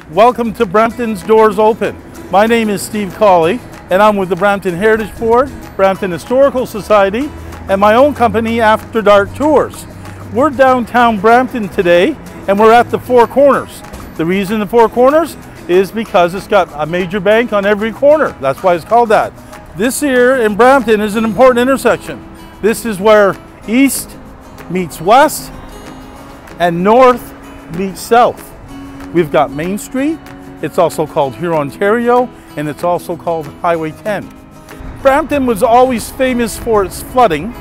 Welcome to Brampton's Doors Open. My name is Steve Collie, and I'm with the Brampton Heritage Board, Brampton Historical Society, and my own company, After Dark Tours. We're downtown Brampton today, and we're at the Four Corners. The reason the Four Corners is because it's got a major bank on every corner. That's why it's called that. This here in Brampton is an important intersection. This is where east meets west and north meets south. We've got Main Street, it's also called Hurontario, and it's also called Highway 10. Brampton was always famous for its flooding,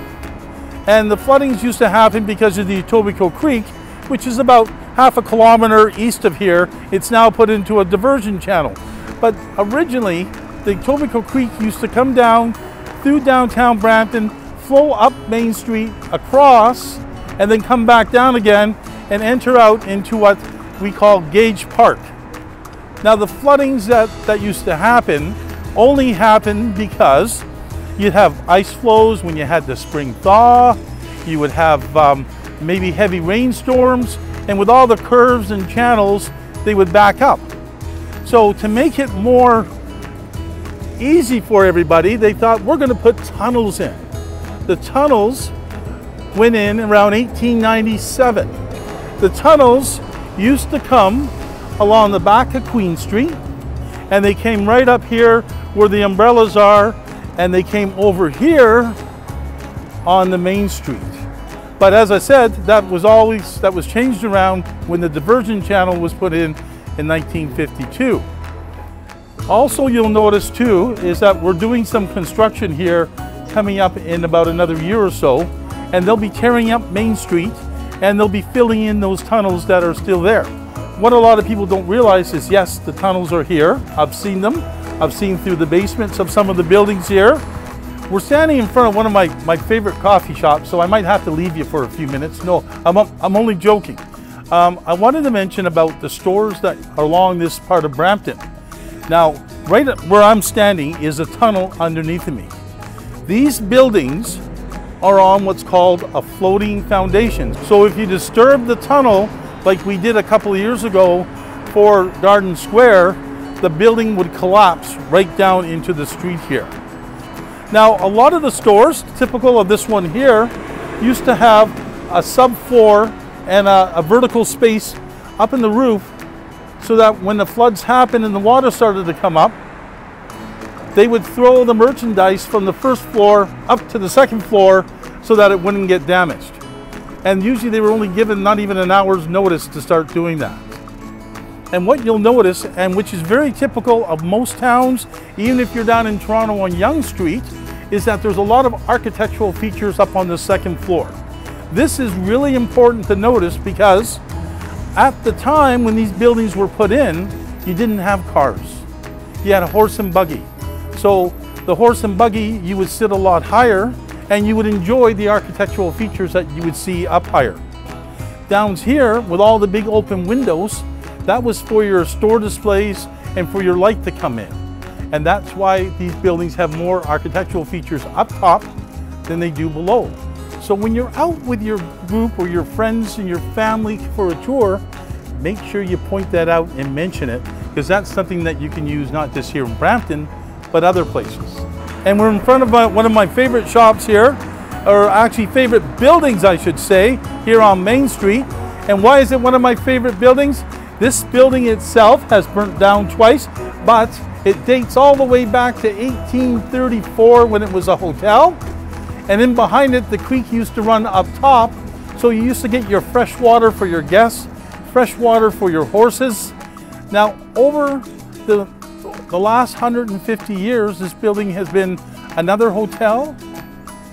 and the floodings used to happen because of the Etobicoke Creek, which is about half a kilometer east of here. It's now put into a diversion channel. But originally, the Etobicoke Creek used to come down through downtown Brampton, flow up Main Street, across, and then come back down again and enter out into what we call Gage Park. Now the floodings that used to happen only happened because you'd have ice flows when you had the spring thaw, you would have maybe heavy rainstorms, and with all the curves and channels, they would back up. So to make it more easy for everybody, they thought we're going to put tunnels in. The tunnels went in around 1897. The tunnels used to come along the back of Queen Street, and they came right up here where the umbrellas are, and they came over here on the Main Street. But as I said, that was changed around when the diversion channel was put in 1952. Also, you'll notice too is that we're doing some construction here coming up in about another year or so, and they'll be tearing up Main Street and they'll be filling in those tunnels that are still there. What a lot of people don't realize is, yes, the tunnels are here. I've seen them. I've seen through the basements of some of the buildings here. We're standing in front of one of my favorite coffee shops, so I might have to leave you for a few minutes. No, I'm only joking. I wanted to mention about the stores that are along this part of Brampton. Now, right where I'm standing is a tunnel underneath of me. These buildings are on what's called a floating foundation. So if you disturb the tunnel, like we did a couple of years ago for Garden Square, the building would collapse right down into the street here. Now, a lot of the stores, typical of this one here, used to have a subfloor and a vertical space up in the roof so that when the floods happened and the water started to come up, they would throw the merchandise from the first floor up to the second floor so that it wouldn't get damaged. And usually they were only given not even an hour's notice to start doing that. And what you'll notice, and which is very typical of most towns, even if you're down in Toronto on Yonge Street, is that there's a lot of architectural features up on the second floor. This is really important to notice because at the time when these buildings were put in, you didn't have cars. You had a horse and buggy. So the horse and buggy, you would sit a lot higher and you would enjoy the architectural features that you would see up higher. Down here, with all the big open windows, that was for your store displays and for your light to come in. And that's why these buildings have more architectural features up top than they do below. So when you're out with your group or your friends and your family for a tour, make sure you point that out and mention it, because that's something that you can use not just here in Brampton, but other places. And we're in front of one of my favorite shops here, or actually favorite buildings I should say, here on Main Street. And why is it one of my favorite buildings? This building itself has burnt down twice, but it dates all the way back to 1834 when it was a hotel. And then behind it, the creek used to run up top, so you used to get your fresh water for your guests, fresh water for your horses. Now, over the last 150 years, this building has been another hotel,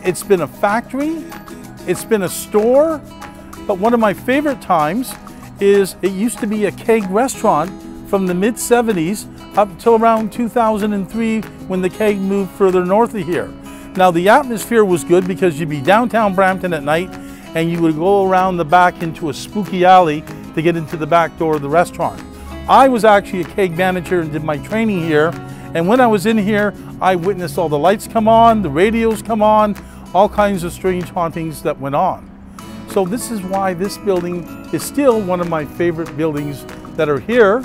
it's been a factory, it's been a store, but one of my favorite times is it used to be a keg restaurant from the mid-70s up until around 2003 when the keg moved further north of here. Now the atmosphere was good because you'd be downtown Brampton at night and you would go around the back into a spooky alley to get into the back door of the restaurant. I was actually a keg manager and did my training here, and when I was in here, I witnessed all the lights come on, the radios come on, all kinds of strange hauntings that went on. So this is why this building is still one of my favorite buildings that are here.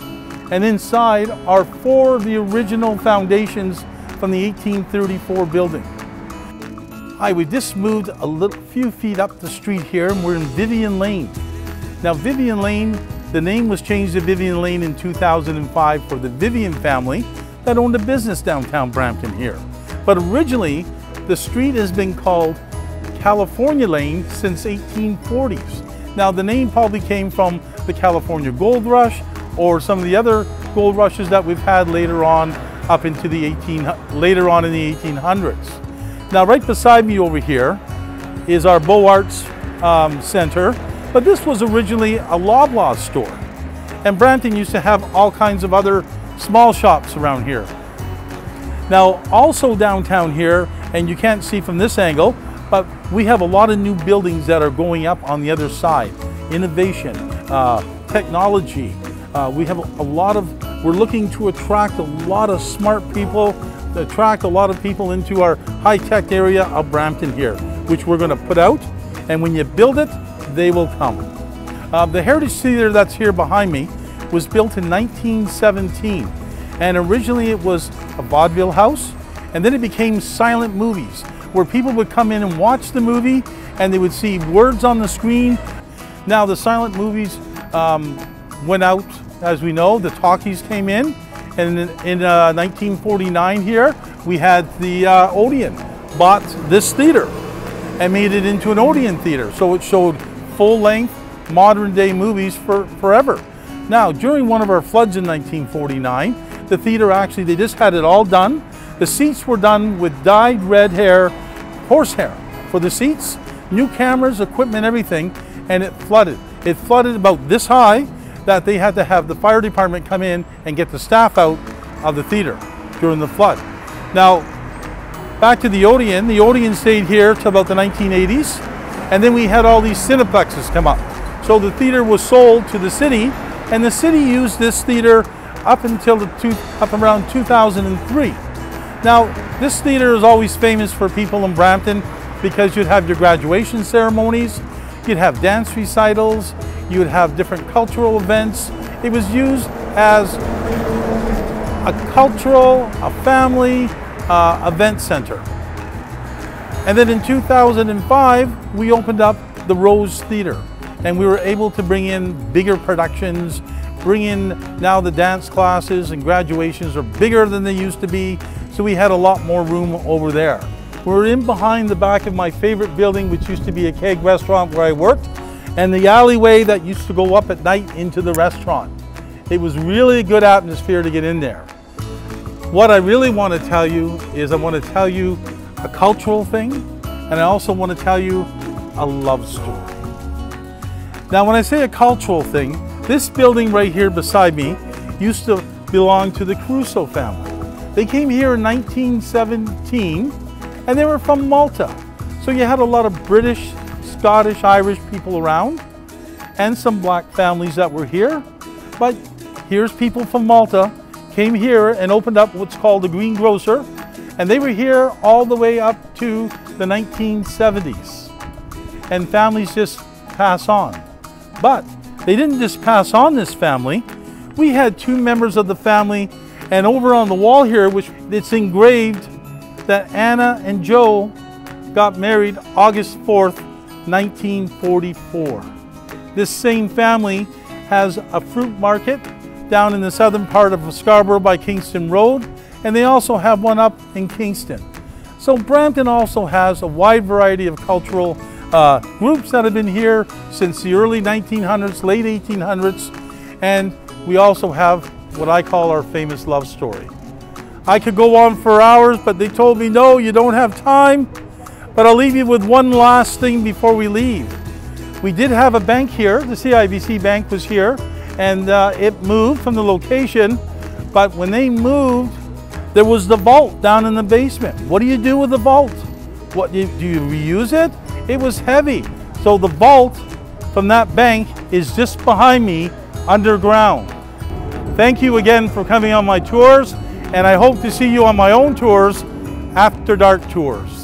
And inside are 4 of the original foundations from the 1834 building. Hi, we just moved a few feet up the street here and we're in Vivian Lane. Now Vivian Lane, the name was changed to Vivian Lane in 2005 for the Vivian family that owned a business downtown Brampton here. But originally, the street has been called California Lane since 1840s. Now the name probably came from the California Gold Rush or some of the other gold rushes that we've had later on up into the later on in the 1800s. Now right beside me over here is our Beaux Arts Center, but this was originally a Loblaw store. And Brampton used to have all kinds of other small shops around here. Now also downtown here, and you can't see from this angle, but we have a lot of new buildings that are going up on the other side. Innovation, technology. We have we're looking to attract a lot of smart people, to attract a lot of people into our high-tech area of Brampton here, which we're going to put out, and when you build it, they will come. The Heritage Theatre that's here behind me was built in 1917, and originally it was a vaudeville house, and then it became silent movies, where people would come in and watch the movie, and they would see words on the screen. Now the silent movies went out, as we know, the talkies came in, and in 1949 here, we had the Odeon bought this theater and made it into an Odeon theater. So it showed full-length, modern-day movies forever. Now, during one of our floods in 1949, the theater actually, they just had it all done. The seats were done with dyed red hair, horsehair for the seats, new cameras, equipment, everything, and it flooded. It flooded about this high that they had to have the fire department come in and get the staff out of the theater during the flood. Now, back to the Odeon stayed here till about the 1980s, and then we had all these cineplexes come up. So the theater was sold to the city, and the city used this theater up until up around 2003. Now, this theater is always famous for people in Brampton because you'd have your graduation ceremonies, you'd have dance recitals, you would have different cultural events. It was used as a cultural, a family event center. And then in 2005, we opened up the Rose Theater, and we were able to bring in bigger productions, bring in now the dance classes and graduations are bigger than they used to be, so we had a lot more room over there. We're in behind the back of my favorite building, which used to be a keg restaurant where I worked, and the alleyway that used to go up at night into the restaurant. It was really a good atmosphere to get in there. What I really want to tell you is I want to tell you a cultural thing, and I also want to tell you a love story. Now, when I say a cultural thing, this building right here beside me used to belong to the Crusoe family. They came here in 1917, and they were from Malta. So you had a lot of British, Scottish, Irish people around, and some black families that were here. But here's people from Malta, came here and opened up what's called the Green Grocer, and they were here all the way up to the 1970s. And families just pass on. But they didn't just pass on this family. We had 2 members of the family, and over on the wall here, which it's engraved that Anna and Joe got married August 4th, 1944. This same family has a fruit market down in the southern part of Scarborough by Kingston Road, and they also have one up in Kingston. So Brampton also has a wide variety of cultural groups that have been here since the early 1900s, late 1800s, and we also have what I call our famous love story. I could go on for hours, but they told me, no, you don't have time. But I'll leave you with one last thing before we leave. We did have a bank here, the CIBC bank was here, and it moved from the location, but when they moved, there was the vault down in the basement. What do you do with the vault? Do you reuse it? It was heavy. So the vault from that bank is just behind me, underground. Thank you again for coming on my tours, and I hope to see you on my own tours, After Dark Tours.